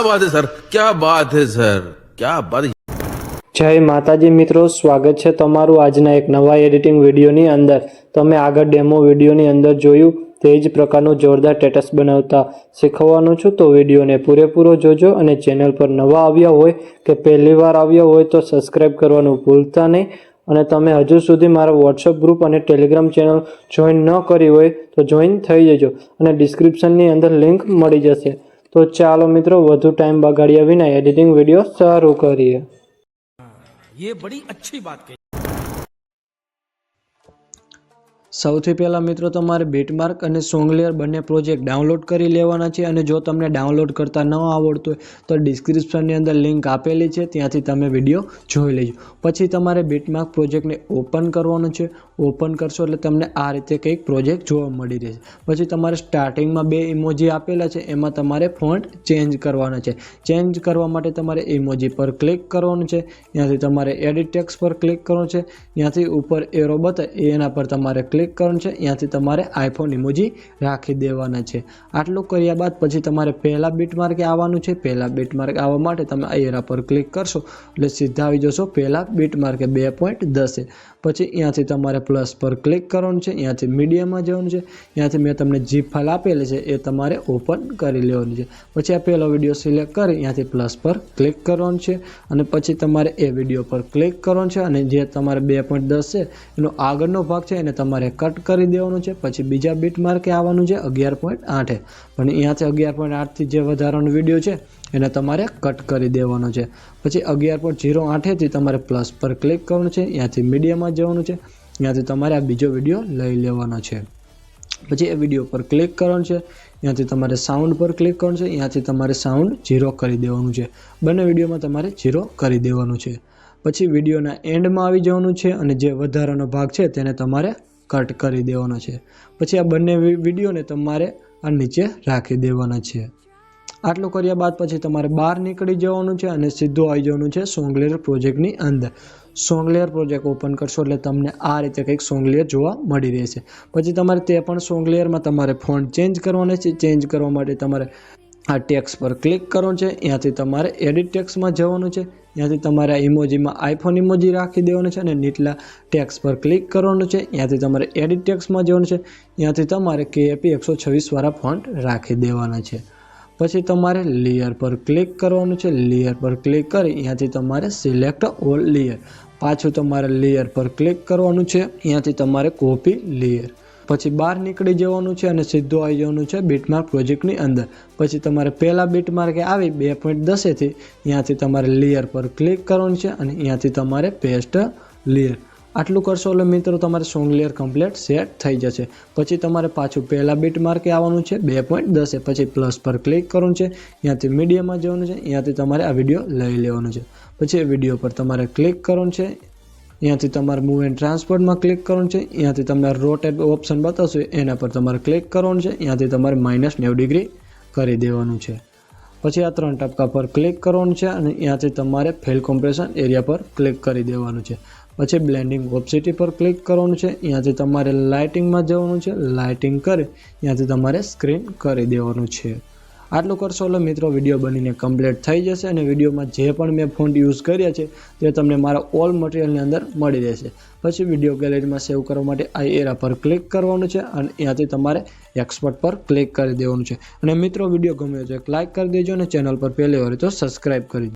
क्या बात है सर, क्या बात है सर, क्या बात है। જય માતાજી મિત્રો, સ્વાગત છે તમારું આજના એક નવા એડિટિંગ વિડીયોની અંદર। તમે આગળ ડેમો વિડીયોની અંદર જોયું તે જ પ્રકારનું જોરદાર સ્ટેટસ બનાવતા શીખવવાનું છું, તો વિડીયોને પૂરેપૂરો જોજો। અને ચેનલ પર નવા આવ્યા હોય કે પહેલી વાર આવ્યા હોય તો સબસ્ક્રાઈબ કરવાનું ભૂલતા નહીં। અને તમે હજુ સુધી મારા વોટ્સઅપ ગ્રુપ અને ટેલિગ્રામ ચેનલ જોઈન ન કરી હોય તો જોઈન થઈ જજો અને ડિસ્ક્રિપ્શનની અંદર લિંક મળી જશે। તો ચાલો મિત્રો, વધુ ટાઈમ બગાડ્યા વિના એડિટિંગ વિડીયો શરૂ કરીએ। ये बड़ी अच्छी बात कही। સૌથી પહેલાં મિત્રો તમારે બીટમાર્ક અને સોંગલેયર બંને પ્રોજેક્ટ ડાઉનલોડ કરી લેવાના છે। અને જો તમને ડાઉનલોડ કરતા ન આવડતું હોય તો ડિસ્ક્રિપ્શનની અંદર લિંક આપેલી છે, ત્યાંથી તમે વિડીયો જોઈ લેજો। પછી તમારે બીટમાર્ક પ્રોજેક્ટને ઓપન કરવાનું છે। ઓપન કરશો એટલે તમને આ રીતે કંઈક પ્રોજેક્ટ જોવા મળી રહેશે। પછી તમારે સ્ટાર્ટિંગમાં બે ઇમોજી આપેલા છે, એમાં તમારે ફોન્ટ ચેન્જ કરવાના છે। ચેન્જ કરવા માટે તમારે ઇમોજી પર ક્લિક કરવાનું છે, ત્યાંથી તમારે એડિટ ટેક્સ્ટ પર ક્લિક કરવાનું છે, ત્યાંથી ઉપર એરો બતાવે એના પર તમારે ક્લિક કરવાનું છે, ત્યાંથી તમારે આઈફોન ઇમોજી રાખી દેવાના છે। આટલું કર્યા બાદ પછી તમારે પહેલા બીટમાર્કે આવવાનું છે। પહેલા બીટમાર્ક આવવા માટે તમે આ એરા પર ક્લિક કરશો એટલે સીધા આવી જશો પહેલા બીટમાર્કે 2.10। પછી ત્યાંથી તમારે પ્લસ પર ક્લિક કરવાનું છે, ત્યાંથી મીડિયામાં જવાનું છે, ત્યાંથી મેં તમને જીપ ફાઇલ આપેલી છે એ તમારે ઓપન કરી લેવાની છે। પછી આ પહેલો વિડીયો સિલેક્ટ કરી ત્યાંથી પ્લસ પર ક્લિક કરવાનું છે, અને પછી તમારે એ વિડીયો પર ક્લિક કરવાનું છે, અને જે તમારે 2.10 છે એનો આગળનો ભાગ છે એને તમારે કટ કરી દેવાનું છે। પછી બીજા બીટમાર્કે આવવાનું છે 11.8, પણ અહીંયાથી 11.8થી જે વધારાનો વિડીયો છે એને તમારે કટ કરી દેવાનો છે। પછી 11.08 થી તમારે પ્લસ પર ક્લિક કરવાનું છે, ત્યાંથી મીડિયામાં જવાનું છે, ત્યાંથી તમારે આ બીજો વિડીયો લઈ લેવાનો છે। પછી એ વિડીયો પર ક્લિક કરવાનું છે, ત્યાંથી તમારે સાઉન્ડ પર ક્લિક કરવાનું છે, ત્યાંથી તમારે સાઉન્ડ 0 કરી દેવાનું છે। બંને વિડીયોમાં તમારે 0 કરી દેવાનું છે। પછી વિડીયોના એન્ડમાં આવી જવાનું છે, અને જે વધારાનો ભાગ છે તેને તમારે કટ કરી દેવાનો છે। પછી આ બંને વિડીયોને તમારે આ નીચે રાખી દેવાના છે। આટલું કર્યા બાદ પછી તમારે બહાર નીકળી જવાનું છે અને સીધું આવી જવાનું છે સોંગલેયર પ્રોજેક્ટની અંદર। સોંગલેયર પ્રોજેક્ટ ઓપન કરશો એટલે તમને આ રીતે કંઈક સોંગલેયર જોવા મળી રહેશે। પછી તમારે તે પણ સોંગલેયરમાં તમારે ફોન્ટ ચેન્જ કરવાના છે। ચેન્જ કરવા માટે તમારે આ ટેક્સ્ટ પર ક્લિક કરવાનું છે, ત્યાંથી તમારે એડિટ ટેક્સ્ટમાં જવાનું છે, ત્યાંથી તમારે આ ઇમોજીમાં આઈફોન ઇમોજી રાખી દેવાનું છે, અને નીચલા ટેક્સ્ટ પર ક્લિક કરવાનું છે, ત્યાંથી તમારે એડિટ ટેક્સ્ટમાં જવાનું છે, ત્યાંથી તમારે KAP 126 વાળા ફોન્ટ રાખી દેવાના છે। પછી તમારે લેયર પર ક્લિક કરવાનું છે। લેયર પર ક્લિક કરી ત્યાંથી તમારે સિલેક્ટ ઓલ લેયર, પાછું તમારે લેયર પર ક્લિક કરવાનું છે, ત્યાંથી તમારે કોપી લેયર। પછી બહાર નીકળી જવાનું છે અને સીધું આવી જવાનું છે બીટમાર્ક પ્રોજેક્ટની અંદર। પછી તમારે પહેલા બીટમાર્કે આવી 2.10 થી ત્યાંથી તમારે લેયર પર ક્લિક કરવાનું છે, અને ત્યાંથી તમારે પેસ્ટ લેયર। આટલું કરશો એટલે મિત્રો તમારે સોંગલેયર કમ્પ્લીટ સેટ થઈ જશે। પછી તમારે પાછું પહેલા બીટમાર્કે આવવાનું છે 2.10, પછી પ્લસ પર ક્લિક કરવાનું છે, ત્યાંથી મીડિયામાં જવાનું છે, ત્યાંથી તમારે આ વિડીયો લઈ લેવાનો છે। પછી એ વિડીયો પર તમારે ક્લિક કરવાનું છે, ત્યાંથી તમારે મૂવ એન્ડ ટ્રાન્સફરમાં ક્લિક કરવાનું છે, ત્યાંથી તમારે રોટેટ ઓપ્શન બતાવશે એના પર તમારે ક્લિક કરવાનું છે, ત્યાંથી તમારે -90 ડિગ્રી કરી દેવાનું છે। પછી આ 3 ટપકા પર ક્લિક કરવાનું છે, અને ત્યાંથી તમારે ફિલ કોમ્પ્રેશન એરિયા પર ક્લિક કરી દેવાનું છે। પછી બ્લેન્ડિંગ ઓપ્સિટી પર ક્લિક કરવાનું છે, ત્યાંથી તમારે લાઇટિંગમાં જવાનું છે, લાઇટિંગ કરી ત્યાંથી તમારે સ્ક્રીન કરી દેવાનું છે। આટલું કરશો એટલે મિત્રો વિડીયો બનીને કમ્પ્લીટ થઈ જશે, અને વિડીયોમાં જે પણ મેં ફોન્ટ યુઝ કર્યા છે તે તમને મારા ઓલ મટીરિયલની અંદર મળી રહેશે। પછી વિડીયો ગેલેરીમાં સેવ કરવા માટે આ એરા પર ક્લિક કરવાનું છે, અને ત્યાંથી તમારે એક્સપોર્ટ પર ક્લિક કરી દેવાનું છે। અને મિત્રો વિડીયો ગમ્યો તો એક લાઇક કરી દેજો, અને ચેનલ પર પહેલી વાર તો સબસ્ક્રાઈબ કરી દેજો।